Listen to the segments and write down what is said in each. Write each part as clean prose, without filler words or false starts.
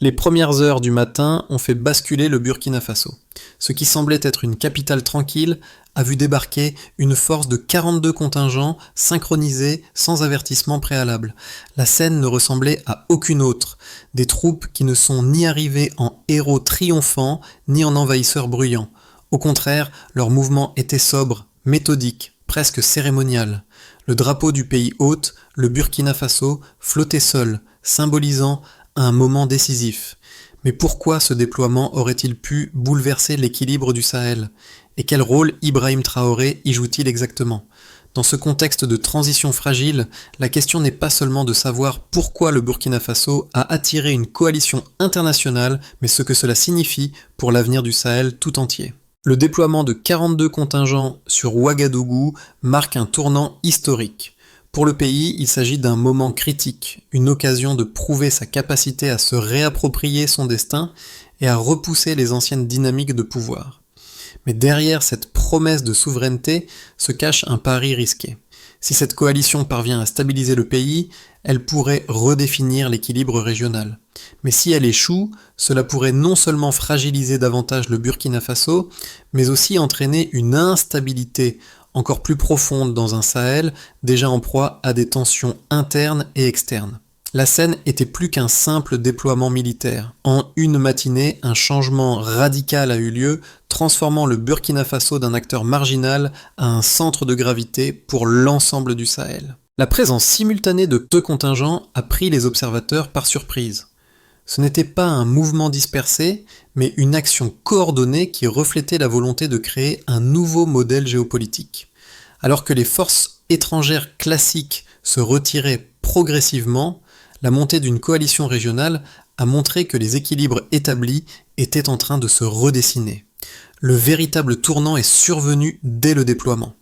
Les premières heures du matin ont fait basculer le Burkina Faso. Ce qui semblait être une capitale tranquille a vu débarquer une force de 42 contingents synchronisés sans avertissement préalable. La scène ne ressemblait à aucune autre. Des troupes qui ne sont ni arrivées en héros triomphants ni en envahisseurs bruyants. Au contraire, leur mouvement était sobre, méthodique, presque cérémonial. Le drapeau du pays hôte, le Burkina Faso, flottait seul, symbolisant un moment décisif. Mais pourquoi ce déploiement aurait-il pu bouleverser l'équilibre du Sahel? Et quel rôle Ibrahim Traoré y joue-t-il exactement? Dans ce contexte de transition fragile, la question n'est pas seulement de savoir pourquoi le Burkina Faso a attiré une coalition internationale, mais ce que cela signifie pour l'avenir du Sahel tout entier. Le déploiement de 42 contingents sur Ouagadougou marque un tournant historique. Pour le pays, il s'agit d'un moment critique, une occasion de prouver sa capacité à se réapproprier son destin et à repousser les anciennes dynamiques de pouvoir. Mais derrière cette promesse de souveraineté se cache un pari risqué. Si cette coalition parvient à stabiliser le pays, elle pourrait redéfinir l'équilibre régional. Mais si elle échoue, cela pourrait non seulement fragiliser davantage le Burkina Faso, mais aussi entraîner une instabilité encore plus profonde dans un Sahel déjà en proie à des tensions internes et externes. La scène était plus qu'un simple déploiement militaire. En une matinée, un changement radical a eu lieu, transformant le Burkina Faso d'un acteur marginal à un centre de gravité pour l'ensemble du Sahel. La présence simultanée de deux contingents a pris les observateurs par surprise. Ce n'était pas un mouvement dispersé, mais une action coordonnée qui reflétait la volonté de créer un nouveau modèle géopolitique. Alors que les forces étrangères classiques se retiraient progressivement, la montée d'une coalition régionale a montré que les équilibres établis étaient en train de se redessiner. Le véritable tournant est survenu dès le déploiement.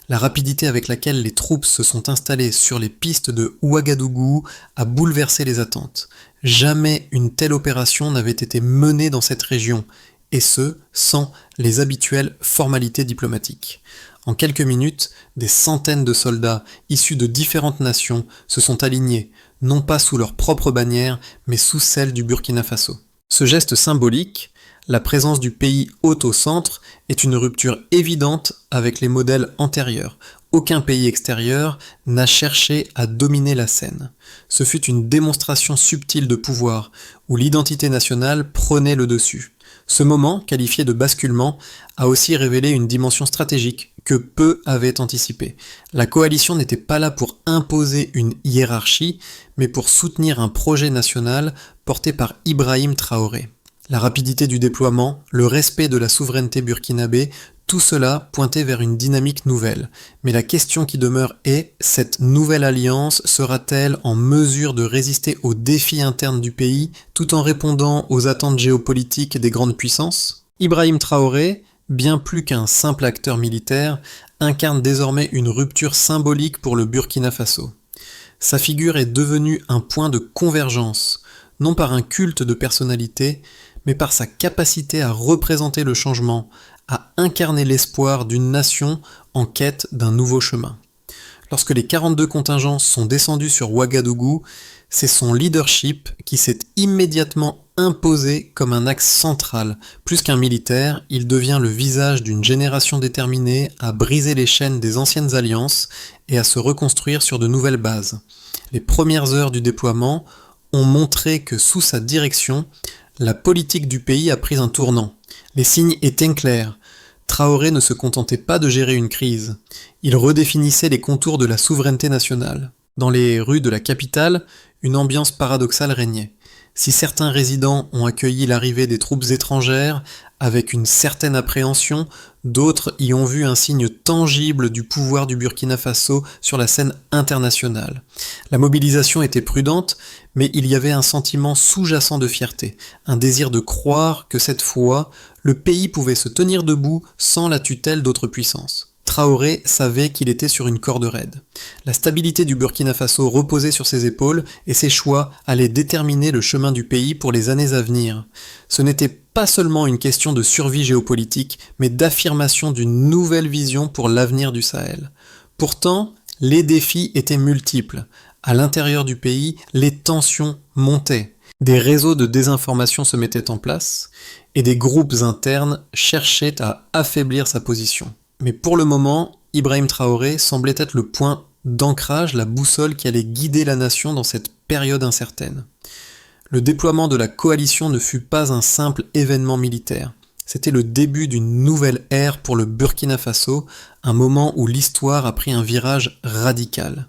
La rapidité avec laquelle les troupes se sont installées sur les pistes de Ouagadougou a bouleversé les attentes. Jamais une telle opération n'avait été menée dans cette région, et ce, sans les habituelles formalités diplomatiques. En quelques minutes, des centaines de soldats issus de différentes nations se sont alignés, non pas sous leur propre bannière, mais sous celle du Burkina Faso. Ce geste symbolique, la présence du pays hôte au centre, est une rupture évidente avec les modèles antérieurs. Aucun pays extérieur n'a cherché à dominer la scène. Ce fut une démonstration subtile de pouvoir, où l'identité nationale prenait le dessus. Ce moment, qualifié de basculement, a aussi révélé une dimension stratégique que peu avaient anticipée. La coalition n'était pas là pour imposer une hiérarchie, mais pour soutenir un projet national porté par Ibrahim Traoré. La rapidité du déploiement, le respect de la souveraineté burkinabé, tout cela pointait vers une dynamique nouvelle. Mais la question qui demeure est, cette nouvelle alliance sera-t-elle en mesure de résister aux défis internes du pays tout en répondant aux attentes géopolitiques des grandes puissances? Ibrahim Traoré, bien plus qu'un simple acteur militaire, incarne désormais une rupture symbolique pour le Burkina Faso. Sa figure est devenue un point de convergence, non par un culte de personnalité, mais par sa capacité à représenter le changement, à incarner l'espoir d'une nation en quête d'un nouveau chemin. Lorsque les 42 contingents sont descendus sur Ouagadougou, c'est son leadership qui s'est immédiatement imposé comme un axe central. Plus qu'un militaire, il devient le visage d'une génération déterminée à briser les chaînes des anciennes alliances et à se reconstruire sur de nouvelles bases. Les premières heures du déploiement ont montré que sous sa direction, la politique du pays a pris un tournant. Les signes étaient clairs. Traoré ne se contentait pas de gérer une crise. Il redéfinissait les contours de la souveraineté nationale. Dans les rues de la capitale, une ambiance paradoxale régnait. Si certains résidents ont accueilli l'arrivée des troupes étrangères avec une certaine appréhension, d'autres y ont vu un signe tangible du pouvoir du Burkina Faso sur la scène internationale. La mobilisation était prudente, mais il y avait un sentiment sous-jacent de fierté, un désir de croire que cette fois, le pays pouvait se tenir debout sans la tutelle d'autres puissances. Traoré savait qu'il était sur une corde raide. La stabilité du Burkina Faso reposait sur ses épaules et ses choix allaient déterminer le chemin du pays pour les années à venir. Ce n'était pas seulement une question de survie géopolitique, mais d'affirmation d'une nouvelle vision pour l'avenir du Sahel. Pourtant, les défis étaient multiples. À l'intérieur du pays, les tensions montaient. Des réseaux de désinformation se mettaient en place, et des groupes internes cherchaient à affaiblir sa position. Mais pour le moment, Ibrahim Traoré semblait être le point d'ancrage, la boussole qui allait guider la nation dans cette période incertaine. Le déploiement de la coalition ne fut pas un simple événement militaire. C'était le début d'une nouvelle ère pour le Burkina Faso, un moment où l'histoire a pris un virage radical.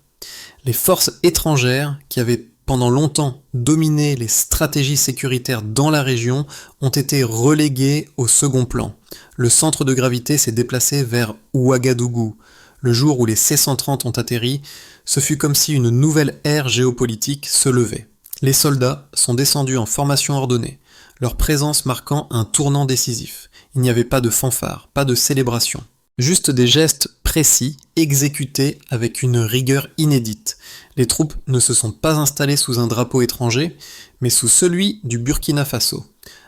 Les forces étrangères, qui avaient pendant longtemps dominé les stratégies sécuritaires dans la région, ont été reléguées au second plan. Le centre de gravité s'est déplacé vers Ouagadougou. Le jour où les C-130 ont atterri, ce fut comme si une nouvelle ère géopolitique se levait. Les soldats sont descendus en formation ordonnée, leur présence marquant un tournant décisif. Il n'y avait pas de fanfare, pas de célébration. Juste des gestes précis, exécutés avec une rigueur inédite. Les troupes ne se sont pas installées sous un drapeau étranger, mais sous celui du Burkina Faso,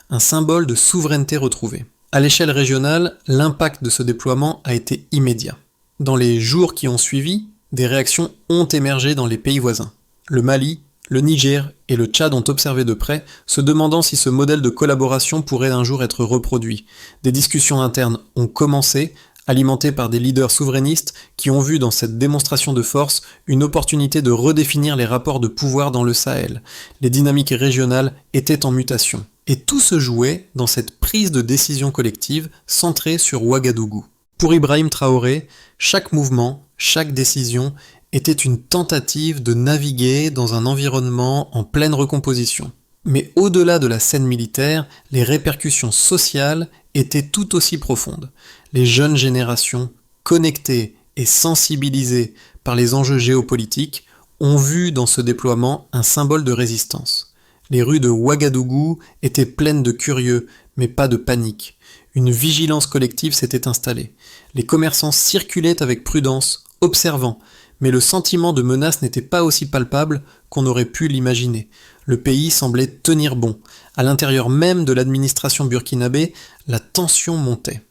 un symbole de souveraineté retrouvée. À l'échelle régionale, l'impact de ce déploiement a été immédiat. Dans les jours qui ont suivi, des réactions ont émergé dans les pays voisins. Le Mali, le Niger et le Tchad ont observé de près, se demandant si ce modèle de collaboration pourrait un jour être reproduit. Des discussions internes ont commencé, alimentées par des leaders souverainistes qui ont vu dans cette démonstration de force une opportunité de redéfinir les rapports de pouvoir dans le Sahel. Les dynamiques régionales étaient en mutation. Et tout se jouait dans cette prise de décision collective centrée sur Ouagadougou. Pour Ibrahim Traoré, chaque mouvement, chaque décision était une tentative de naviguer dans un environnement en pleine recomposition. Mais au-delà de la scène militaire, les répercussions sociales étaient tout aussi profondes. Les jeunes générations, connectées et sensibilisées par les enjeux géopolitiques, ont vu dans ce déploiement un symbole de résistance. Les rues de Ouagadougou étaient pleines de curieux, mais pas de panique. Une vigilance collective s'était installée. Les commerçants circulaient avec prudence, observant, mais le sentiment de menace n'était pas aussi palpable qu'on aurait pu l'imaginer. Le pays semblait tenir bon. À l'intérieur même de l'administration burkinabé, la tension montait.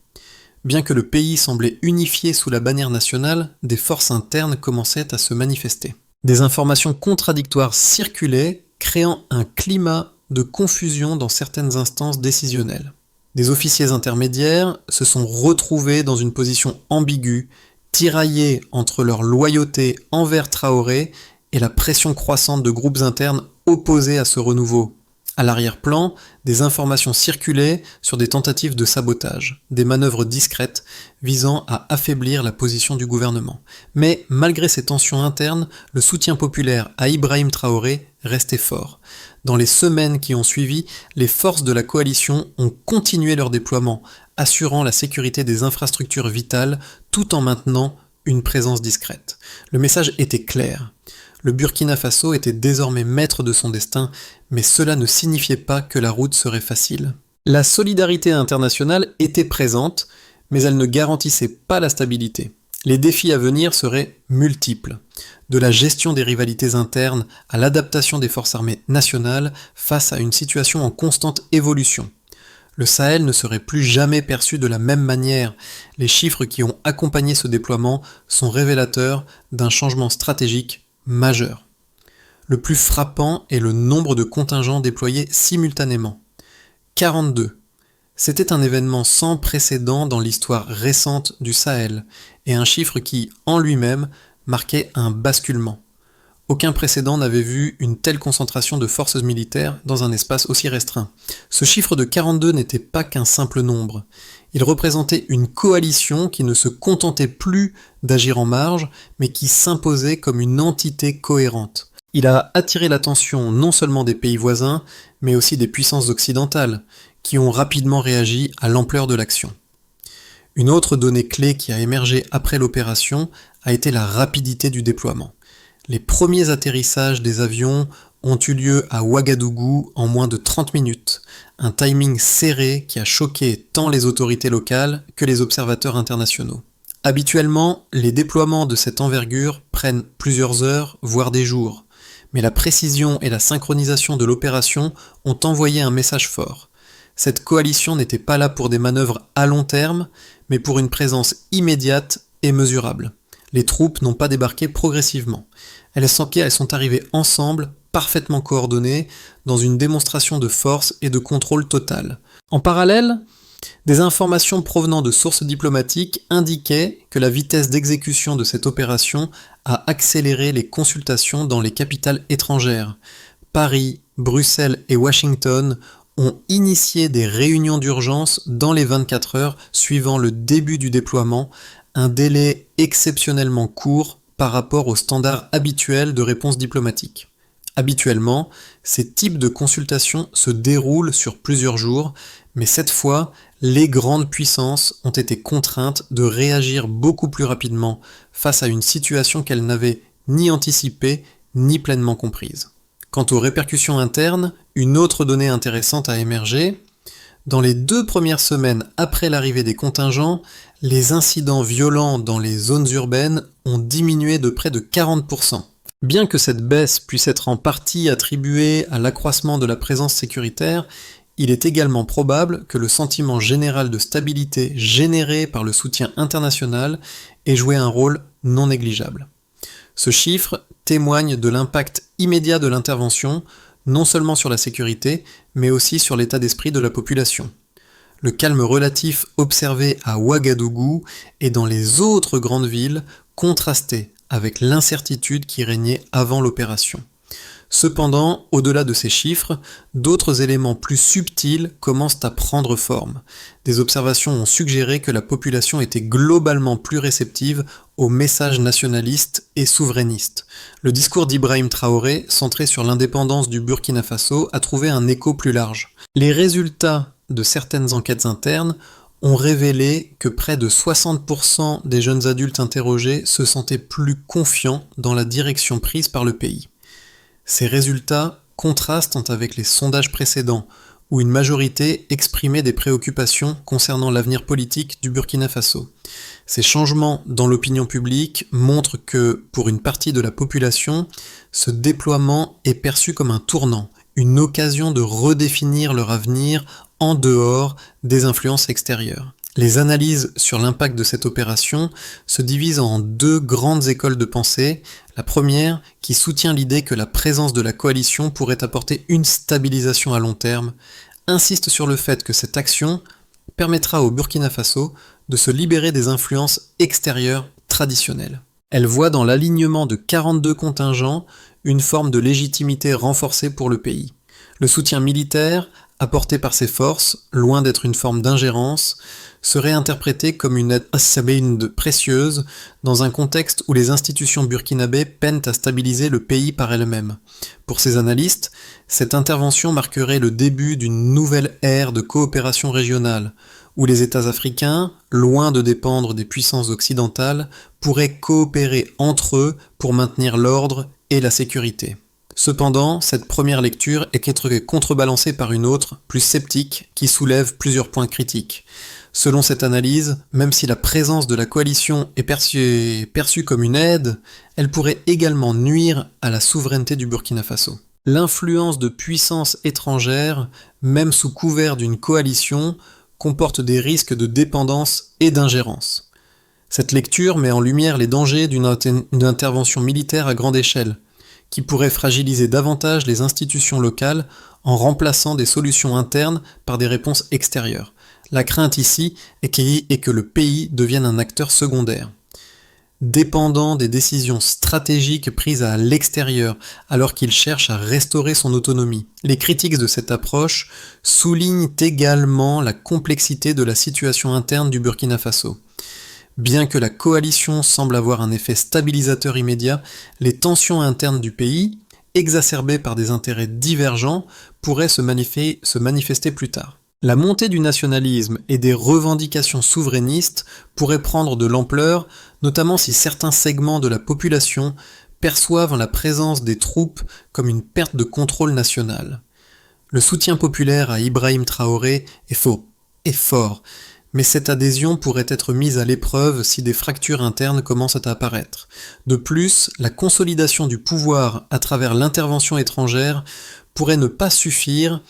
Bien que le pays semblait unifié sous la bannière nationale, des forces internes commençaient à se manifester. Des informations contradictoires circulaient, créant un climat de confusion dans certaines instances décisionnelles. Des officiers intermédiaires se sont retrouvés dans une position ambiguë, tiraillés entre leur loyauté envers Traoré et la pression croissante de groupes internes opposés à ce renouveau. À l'arrière-plan, des informations circulaient sur des tentatives de sabotage, des manœuvres discrètes visant à affaiblir la position du gouvernement. Mais malgré ces tensions internes, le soutien populaire à Ibrahim Traoré restait fort. Dans les semaines qui ont suivi, les forces de la coalition ont continué leur déploiement, assurant la sécurité des infrastructures vitales tout en maintenant une présence discrète. Le message était clair. Le Burkina Faso était désormais maître de son destin, mais cela ne signifiait pas que la route serait facile. La solidarité internationale était présente, mais elle ne garantissait pas la stabilité. Les défis à venir seraient multiples, de la gestion des rivalités internes à l'adaptation des forces armées nationales face à une situation en constante évolution. Le Sahel ne serait plus jamais perçu de la même manière. Les chiffres qui ont accompagné ce déploiement sont révélateurs d'un changement stratégique majeur. Le plus frappant est le nombre de contingents déployés simultanément. 42. C'était un événement sans précédent dans l'histoire récente du Sahel, et un chiffre qui, en lui-même, marquait un basculement. Aucun précédent n'avait vu une telle concentration de forces militaires dans un espace aussi restreint. Ce chiffre de 42 n'était pas qu'un simple nombre. Il représentait une coalition qui ne se contentait plus d'agir en marge, mais qui s'imposait comme une entité cohérente. Il a attiré l'attention non seulement des pays voisins, mais aussi des puissances occidentales, qui ont rapidement réagi à l'ampleur de l'action. Une autre donnée clé qui a émergé après l'opération a été la rapidité du déploiement. Les premiers atterrissages des avions ont eu lieu à Ouagadougou en moins de 30 minutes, un timing serré qui a choqué tant les autorités locales que les observateurs internationaux. Habituellement, les déploiements de cette envergure prennent plusieurs heures, voire des jours, mais la précision et la synchronisation de l'opération ont envoyé un message fort. Cette coalition n'était pas là pour des manœuvres à long terme, mais pour une présence immédiate et mesurable. Les troupes n'ont pas débarqué progressivement. Elles sont arrivées ensemble, parfaitement coordonnée dans une démonstration de force et de contrôle total. En parallèle, des informations provenant de sources diplomatiques indiquaient que la vitesse d'exécution de cette opération a accéléré les consultations dans les capitales étrangères. Paris, Bruxelles et Washington ont initié des réunions d'urgence dans les 24 heures suivant le début du déploiement, un délai exceptionnellement court par rapport aux standards habituels de réponse diplomatique. Habituellement, ces types de consultations se déroulent sur plusieurs jours, mais cette fois, les grandes puissances ont été contraintes de réagir beaucoup plus rapidement face à une situation qu'elles n'avaient ni anticipée ni pleinement comprise. Quant aux répercussions internes, une autre donnée intéressante a émergé. Dans les 2 premières semaines après l'arrivée des contingents, les incidents violents dans les zones urbaines ont diminué de près de 40%. Bien que cette baisse puisse être en partie attribuée à l'accroissement de la présence sécuritaire, il est également probable que le sentiment général de stabilité généré par le soutien international ait joué un rôle non négligeable. Ce chiffre témoigne de l'impact immédiat de l'intervention, non seulement sur la sécurité, mais aussi sur l'état d'esprit de la population. Le calme relatif observé à Ouagadougou et dans les autres grandes villes contrastait avec l'incertitude qui régnait avant l'opération. Cependant, au-delà de ces chiffres, d'autres éléments plus subtils commencent à prendre forme. Des observations ont suggéré que la population était globalement plus réceptive aux messages nationalistes et souverainistes. Le discours d'Ibrahim Traoré, centré sur l'indépendance du Burkina Faso, a trouvé un écho plus large. Les résultats de certaines enquêtes internes ont révélé que près de 60% des jeunes adultes interrogés se sentaient plus confiants dans la direction prise par le pays. Ces résultats contrastent avec les sondages précédents, où une majorité exprimait des préoccupations concernant l'avenir politique du Burkina Faso. Ces changements dans l'opinion publique montrent que, pour une partie de la population, ce déploiement est perçu comme un tournant, une occasion de redéfinir leur avenir en dehors des influences extérieures. Les analyses sur l'impact de cette opération se divisent en 2 grandes écoles de pensée. La première, qui soutient l'idée que la présence de la coalition pourrait apporter une stabilisation à long terme, insiste sur le fait que cette action permettra au Burkina Faso de se libérer des influences extérieures traditionnelles. Elle voit dans l'alignement de 42 contingents une forme de légitimité renforcée pour le pays. Le soutien militaire, apporté par ces forces, loin d'être une forme d'ingérence, serait interprété comme une aide précieuse dans un contexte où les institutions burkinabées peinent à stabiliser le pays par elles-mêmes. Pour ces analystes, cette intervention marquerait le début d'une nouvelle ère de coopération régionale, où les États africains, loin de dépendre des puissances occidentales, pourraient coopérer entre eux pour maintenir l'ordre et la sécurité. Cependant, cette première lecture est contrebalancée par une autre, plus sceptique, qui soulève plusieurs points critiques. Selon cette analyse, même si la présence de la coalition est perçue comme une aide, elle pourrait également nuire à la souveraineté du Burkina Faso. L'influence de puissances étrangères, même sous couvert d'une coalition, comporte des risques de dépendance et d'ingérence. Cette lecture met en lumière les dangers d'une intervention militaire à grande échelle, qui pourrait fragiliser davantage les institutions locales en remplaçant des solutions internes par des réponses extérieures. La crainte ici est que le pays devienne un acteur secondaire, dépendant des décisions stratégiques prises à l'extérieur alors qu'il cherche à restaurer son autonomie. Les critiques de cette approche soulignent également la complexité de la situation interne du Burkina Faso. Bien que la coalition semble avoir un effet stabilisateur immédiat, les tensions internes du pays, exacerbées par des intérêts divergents, pourraient se manifester plus tard. La montée du nationalisme et des revendications souverainistes pourraient prendre de l'ampleur, notamment si certains segments de la population perçoivent la présence des troupes comme une perte de contrôle national. Le soutien populaire à Ibrahim Traoré est fort, mais cette adhésion pourrait être mise à l'épreuve si des fractures internes commencent à apparaître. De plus, la consolidation du pouvoir à travers l'intervention étrangère pourrait ne pas suffire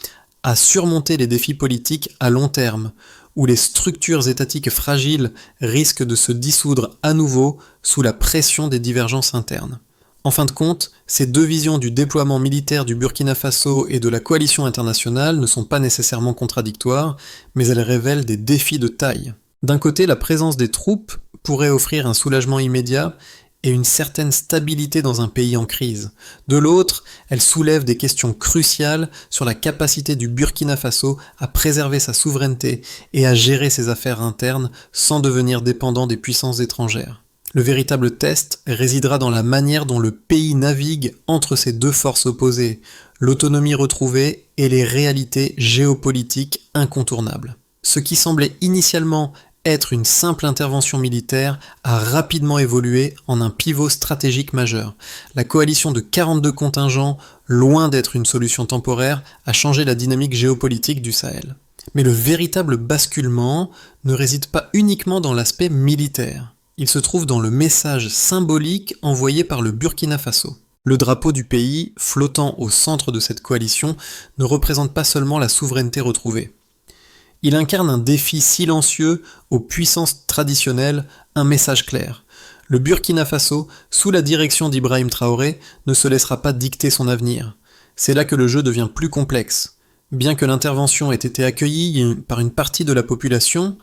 à surmonter les défis politiques à long terme, où les structures étatiques fragiles risquent de se dissoudre à nouveau sous la pression des divergences internes. En fin de compte, ces deux visions du déploiement militaire du Burkina Faso et de la coalition internationale ne sont pas nécessairement contradictoires, mais elles révèlent des défis de taille. D'un côté, la présence des troupes pourrait offrir un soulagement immédiat et une certaine stabilité dans un pays en crise. De l'autre, elle soulève des questions cruciales sur la capacité du Burkina Faso à préserver sa souveraineté et à gérer ses affaires internes sans devenir dépendant des puissances étrangères. Le véritable test résidera dans la manière dont le pays navigue entre ces deux forces opposées, l'autonomie retrouvée et les réalités géopolitiques incontournables. Ce qui semblait initialement être une simple intervention militaire a rapidement évolué en un pivot stratégique majeur. La coalition de 42 contingents, loin d'être une solution temporaire, a changé la dynamique géopolitique du Sahel. Mais le véritable basculement ne réside pas uniquement dans l'aspect militaire. Il se trouve dans le message symbolique envoyé par le Burkina Faso. Le drapeau du pays, flottant au centre de cette coalition, ne représente pas seulement la souveraineté retrouvée. Il incarne un défi silencieux aux puissances traditionnelles, un message clair. Le Burkina Faso, sous la direction d'Ibrahim Traoré, ne se laissera pas dicter son avenir. C'est là que le jeu devient plus complexe. Bien que l'intervention ait été accueillie par une partie de la population,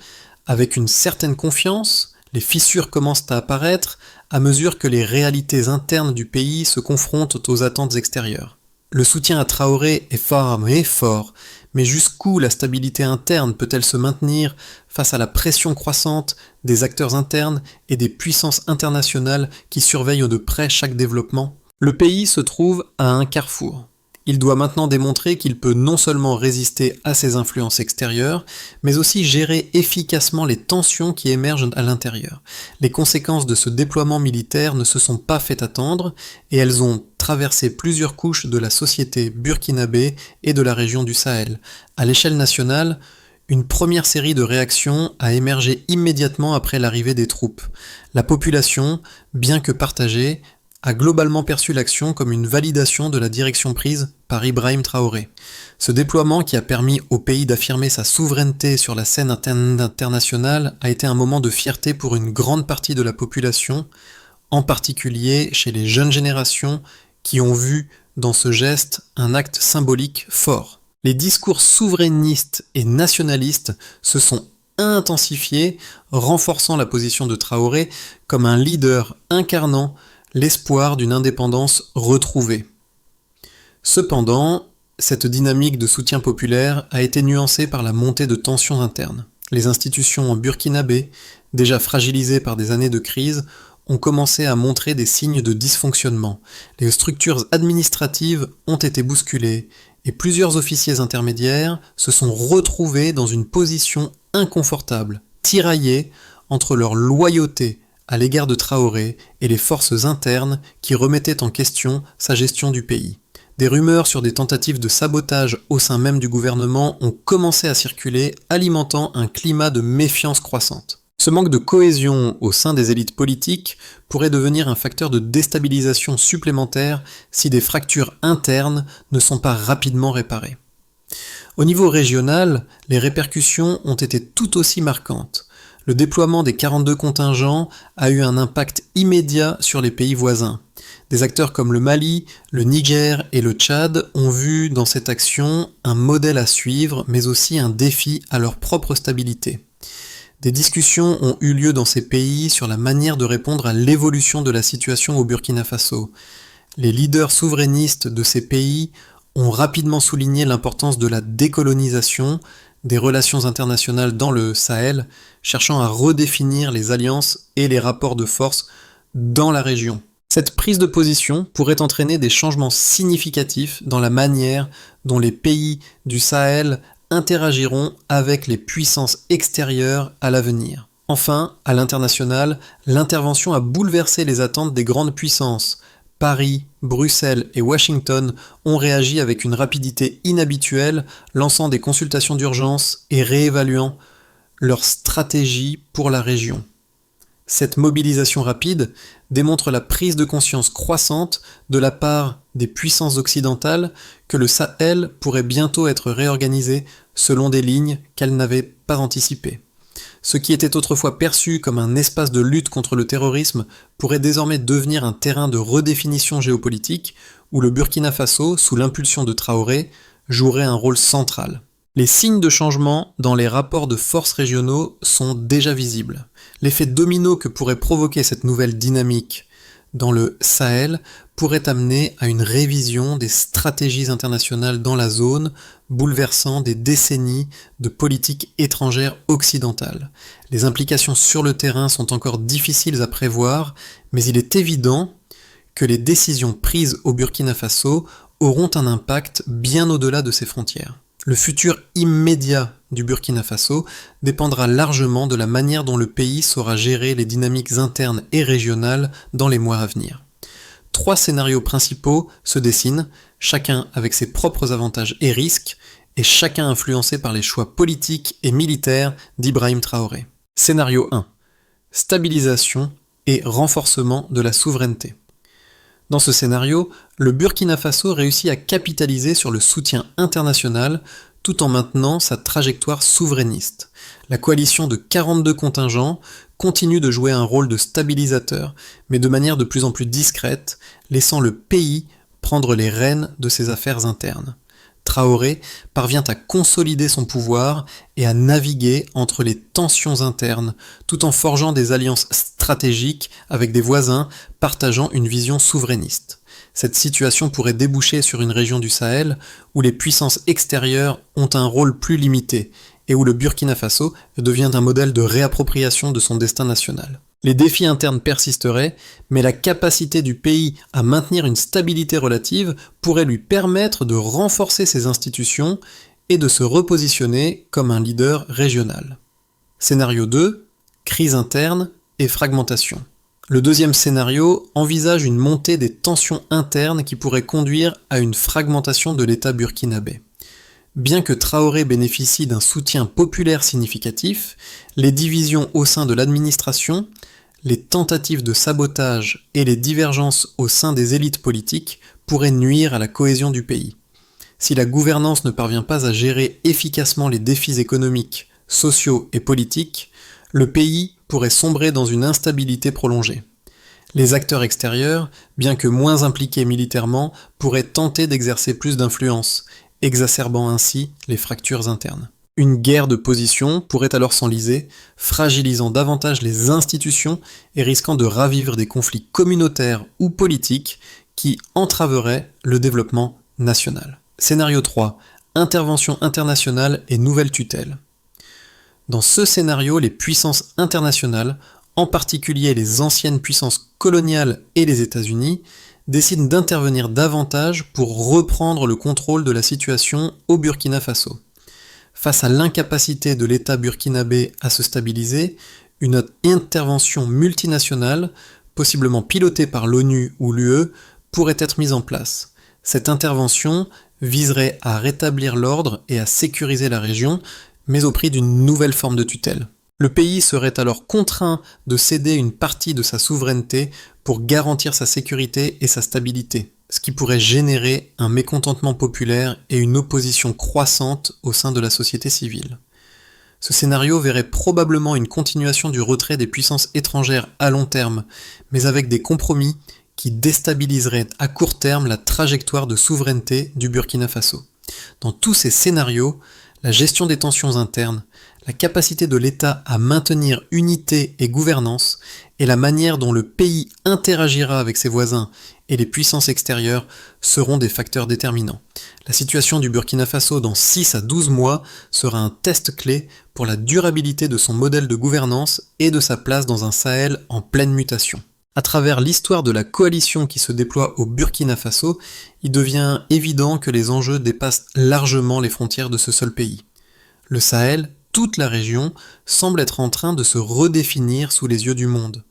avec une certaine confiance, les fissures commencent à apparaître à mesure que les réalités internes du pays se confrontent aux attentes extérieures. Le soutien à Traoré est fort, mais jusqu'où la stabilité interne peut-elle se maintenir face à la pression croissante des acteurs internes et des puissances internationales qui surveillent de près chaque développement ? Le pays se trouve à un carrefour. Il doit maintenant démontrer qu'il peut non seulement résister à ces influences extérieures, mais aussi gérer efficacement les tensions qui émergent à l'intérieur. Les conséquences de ce déploiement militaire ne se sont pas fait attendre, et elles ont traversé plusieurs couches de la société burkinabé et de la région du Sahel. À l'échelle nationale, une première série de réactions a émergé immédiatement après l'arrivée des troupes. La population, bien que partagée, a globalement perçu l'action comme une validation de la direction prise par Ibrahim Traoré. Ce déploiement qui a permis au pays d'affirmer sa souveraineté sur la scène internationale a été un moment de fierté pour une grande partie de la population, en particulier chez les jeunes générations qui ont vu dans ce geste un acte symbolique fort. Les discours souverainistes et nationalistes se sont intensifiés, renforçant la position de Traoré comme un leader incarnant l'espoir d'une indépendance retrouvée. Cependant, cette dynamique de soutien populaire a été nuancée par la montée de tensions internes. Les institutions burkinabées, déjà fragilisées par des années de crise, ont commencé à montrer des signes de dysfonctionnement. Les structures administratives ont été bousculées et plusieurs officiers intermédiaires se sont retrouvés dans une position inconfortable, tiraillés entre leur loyauté à l'égard de Traoré et les forces internes qui remettaient en question sa gestion du pays. Des rumeurs sur des tentatives de sabotage au sein même du gouvernement ont commencé à circuler, alimentant un climat de méfiance croissante. Ce manque de cohésion au sein des élites politiques pourrait devenir un facteur de déstabilisation supplémentaire si des fractures internes ne sont pas rapidement réparées. Au niveau régional, les répercussions ont été tout aussi marquantes. Le déploiement des 42 contingents a eu un impact immédiat sur les pays voisins. Des acteurs comme le Mali, le Niger et le Tchad ont vu dans cette action un modèle à suivre, mais aussi un défi à leur propre stabilité. Des discussions ont eu lieu dans ces pays sur la manière de répondre à l'évolution de la situation au Burkina Faso. Les leaders souverainistes de ces pays ont rapidement souligné l'importance de la décolonisation, des relations internationales dans le Sahel, cherchant à redéfinir les alliances et les rapports de force dans la région. Cette prise de position pourrait entraîner des changements significatifs dans la manière dont les pays du Sahel interagiront avec les puissances extérieures à l'avenir. Enfin, à l'international, l'intervention a bouleversé les attentes des grandes puissances. Paris, Bruxelles et Washington ont réagi avec une rapidité inhabituelle, lançant des consultations d'urgence et réévaluant leur stratégie pour la région. Cette mobilisation rapide démontre la prise de conscience croissante de la part des puissances occidentales que le Sahel pourrait bientôt être réorganisé selon des lignes qu'elles n'avaient pas anticipées. Ce qui était autrefois perçu comme un espace de lutte contre le terrorisme pourrait désormais devenir un terrain de redéfinition géopolitique où le Burkina Faso, sous l'impulsion de Traoré, jouerait un rôle central. Les signes de changement dans les rapports de force régionaux sont déjà visibles. L'effet domino que pourrait provoquer cette nouvelle dynamique dans le Sahel pourrait amener à une révision des stratégies internationales dans la zone, bouleversant des décennies de politique étrangère occidentale. Les implications sur le terrain sont encore difficiles à prévoir, mais il est évident que les décisions prises au Burkina Faso auront un impact bien au-delà de ses frontières. Le futur immédiat du Burkina Faso dépendra largement de la manière dont le pays saura gérer les dynamiques internes et régionales dans les mois à venir. 3 scénarios principaux se dessinent, chacun avec ses propres avantages et risques, et chacun influencé par les choix politiques et militaires d'Ibrahim Traoré. Scénario 1. Stabilisation et renforcement de la souveraineté. Dans ce scénario, le Burkina Faso réussit à capitaliser sur le soutien international tout en maintenant sa trajectoire souverainiste. La coalition de 42 contingents continue de jouer un rôle de stabilisateur, mais de manière de plus en plus discrète, laissant le pays prendre les rênes de ses affaires internes. Traoré parvient à consolider son pouvoir et à naviguer entre les tensions internes, tout en forgeant des alliances stratégiques avec des voisins partageant une vision souverainiste. Cette situation pourrait déboucher sur une région du Sahel où les puissances extérieures ont un rôle plus limité et où le Burkina Faso devient un modèle de réappropriation de son destin national. Les défis internes persisteraient, mais la capacité du pays à maintenir une stabilité relative pourrait lui permettre de renforcer ses institutions et de se repositionner comme un leader régional. Scénario 2, crise interne et fragmentation. Le deuxième scénario envisage une montée des tensions internes qui pourrait conduire à une fragmentation de l'État burkinabé. Bien que Traoré bénéficie d'un soutien populaire significatif, les divisions au sein de l'administration, les tentatives de sabotage et les divergences au sein des élites politiques pourraient nuire à la cohésion du pays. Si la gouvernance ne parvient pas à gérer efficacement les défis économiques, sociaux et politiques, le pays pourrait sombrer dans une instabilité prolongée. Les acteurs extérieurs, bien que moins impliqués militairement, pourraient tenter d'exercer plus d'influence, exacerbant ainsi les fractures internes. Une guerre de position pourrait alors s'enliser, fragilisant davantage les institutions et risquant de ravivre des conflits communautaires ou politiques qui entraveraient le développement national. Scénario 3. Intervention internationale et nouvelle tutelle. Dans ce scénario, les puissances internationales, en particulier les anciennes puissances coloniales et les États-Unis, décident d'intervenir davantage pour reprendre le contrôle de la situation au Burkina Faso. Face à l'incapacité de l'État burkinabé à se stabiliser, une intervention multinationale, possiblement pilotée par l'ONU ou l'UE, pourrait être mise en place. Cette intervention viserait à rétablir l'ordre et à sécuriser la région, mais au prix d'une nouvelle forme de tutelle. Le pays serait alors contraint de céder une partie de sa souveraineté pour garantir sa sécurité et sa stabilité, ce qui pourrait générer un mécontentement populaire et une opposition croissante au sein de la société civile. Ce scénario verrait probablement une continuation du retrait des puissances étrangères à long terme, mais avec des compromis qui déstabiliseraient à court terme la trajectoire de souveraineté du Burkina Faso. Dans tous ces scénarios, la gestion des tensions internes, la capacité de l'État à maintenir unité et gouvernance, et la manière dont le pays interagira avec ses voisins et les puissances extérieures seront des facteurs déterminants. La situation du Burkina Faso dans 6 à 12 mois sera un test clé pour la durabilité de son modèle de gouvernance et de sa place dans un Sahel en pleine mutation. À travers l'histoire de la coalition qui se déploie au Burkina Faso, il devient évident que les enjeux dépassent largement les frontières de ce seul pays. Le Sahel, toute la région, semble être en train de se redéfinir sous les yeux du monde.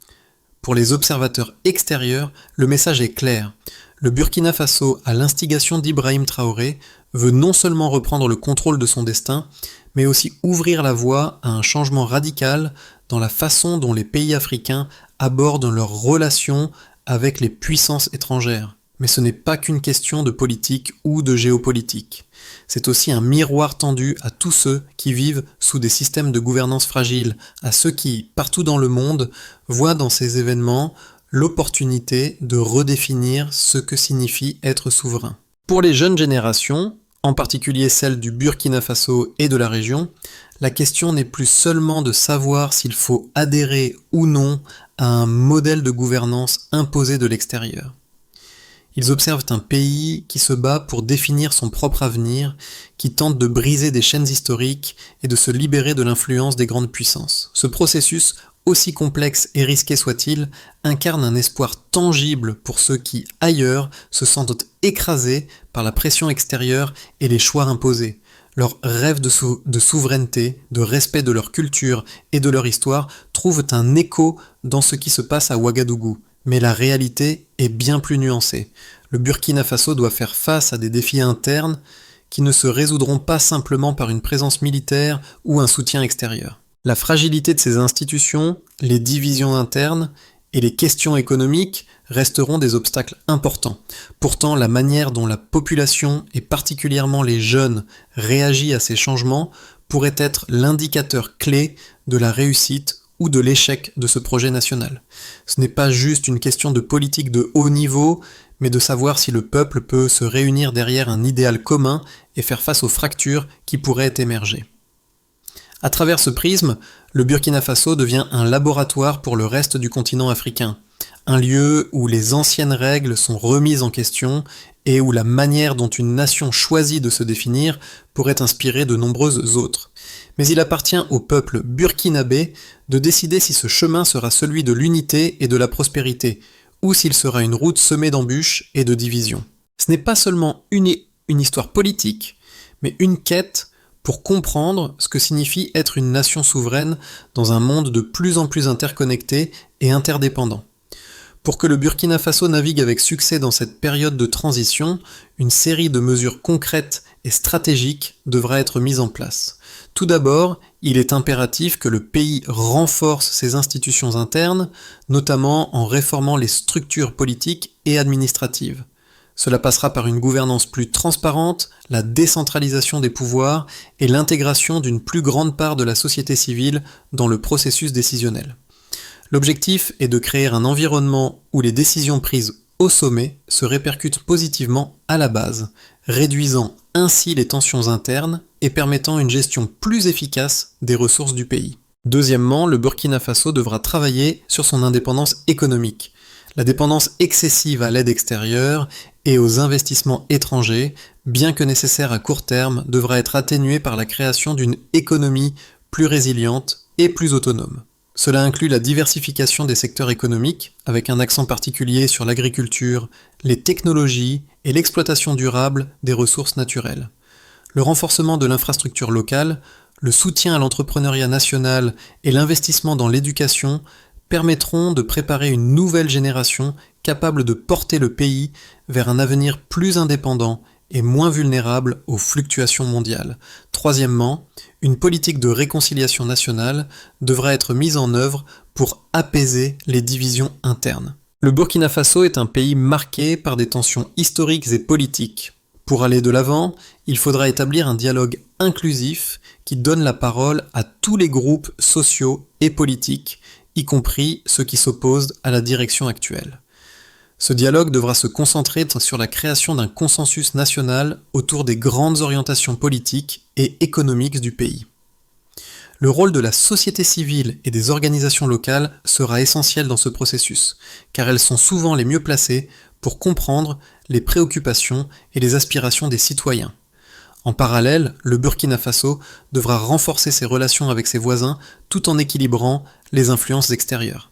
Pour les observateurs extérieurs, le message est clair. Le Burkina Faso, à l'instigation d'Ibrahim Traoré, veut non seulement reprendre le contrôle de son destin, mais aussi ouvrir la voie à un changement radical dans la façon dont les pays africains abordent leurs relations avec les puissances étrangères. Mais ce n'est pas qu'une question de politique ou de géopolitique. C'est aussi un miroir tendu à tous ceux qui vivent sous des systèmes de gouvernance fragiles, à ceux qui, partout dans le monde, voient dans ces événements l'opportunité de redéfinir ce que signifie être souverain. Pour les jeunes générations, en particulier celles du Burkina Faso et de la région, la question n'est plus seulement de savoir s'il faut adhérer ou non à un modèle de gouvernance imposé de l'extérieur. Ils observent un pays qui se bat pour définir son propre avenir, qui tente de briser des chaînes historiques et de se libérer de l'influence des grandes puissances. Ce processus, aussi complexe et risqué soit-il, incarne un espoir tangible pour ceux qui, ailleurs, se sentent écrasés par la pression extérieure et les choix imposés. Leurs rêves de souveraineté, de respect de leur culture et de leur histoire trouvent un écho dans ce qui se passe à Ouagadougou. Mais la réalité est bien plus nuancée. Le Burkina Faso doit faire face à des défis internes qui ne se résoudront pas simplement par une présence militaire ou un soutien extérieur. La fragilité de ses institutions, les divisions internes et les questions économiques resteront des obstacles importants. Pourtant, la manière dont la population, et particulièrement les jeunes, réagit à ces changements pourrait être l'indicateur clé de la réussite ou de l'échec de ce projet national. Ce n'est pas juste une question de politique de haut niveau, mais de savoir si le peuple peut se réunir derrière un idéal commun et faire face aux fractures qui pourraient émerger. À travers ce prisme, le Burkina Faso devient un laboratoire pour le reste du continent africain, un lieu où les anciennes règles sont remises en question et où la manière dont une nation choisit de se définir pourrait inspirer de nombreuses autres. Mais il appartient au peuple burkinabé de décider si ce chemin sera celui de l'unité et de la prospérité, ou s'il sera une route semée d'embûches et de divisions. Ce n'est pas seulement une histoire politique, mais une quête pour comprendre ce que signifie être une nation souveraine dans un monde de plus en plus interconnecté et interdépendant. Pour que le Burkina Faso navigue avec succès dans cette période de transition, une série de mesures concrètes et stratégiques devra être mise en place. Tout d'abord, il est impératif que le pays renforce ses institutions internes, notamment en réformant les structures politiques et administratives. Cela passera par une gouvernance plus transparente, la décentralisation des pouvoirs et l'intégration d'une plus grande part de la société civile dans le processus décisionnel. L'objectif est de créer un environnement où les décisions prises au sommet se répercutent positivement à la base, réduisant ainsi les tensions internes et permettant une gestion plus efficace des ressources du pays. Deuxièmement, le Burkina Faso devra travailler sur son indépendance économique. La dépendance excessive à l'aide extérieure et aux investissements étrangers, bien que nécessaire à court terme, devra être atténuée par la création d'une économie plus résiliente et plus autonome. Cela inclut la diversification des secteurs économiques, avec un accent particulier sur l'agriculture, les technologies et l'exploitation durable des ressources naturelles. Le renforcement de l'infrastructure locale, le soutien à l'entrepreneuriat national et l'investissement dans l'éducation permettront de préparer une nouvelle génération capable de porter le pays vers un avenir plus indépendant et moins vulnérable aux fluctuations mondiales. Troisièmement, une politique de réconciliation nationale devra être mise en œuvre pour apaiser les divisions internes. Le Burkina Faso est un pays marqué par des tensions historiques et politiques. Pour aller de l'avant, il faudra établir un dialogue inclusif qui donne la parole à tous les groupes sociaux et politiques, y compris ceux qui s'opposent à la direction actuelle. Ce dialogue devra se concentrer sur la création d'un consensus national autour des grandes orientations politiques et économiques du pays. Le rôle de la société civile et des organisations locales sera essentiel dans ce processus, car elles sont souvent les mieux placées pour comprendre les préoccupations et les aspirations des citoyens. En parallèle, le Burkina Faso devra renforcer ses relations avec ses voisins tout en équilibrant les influences extérieures.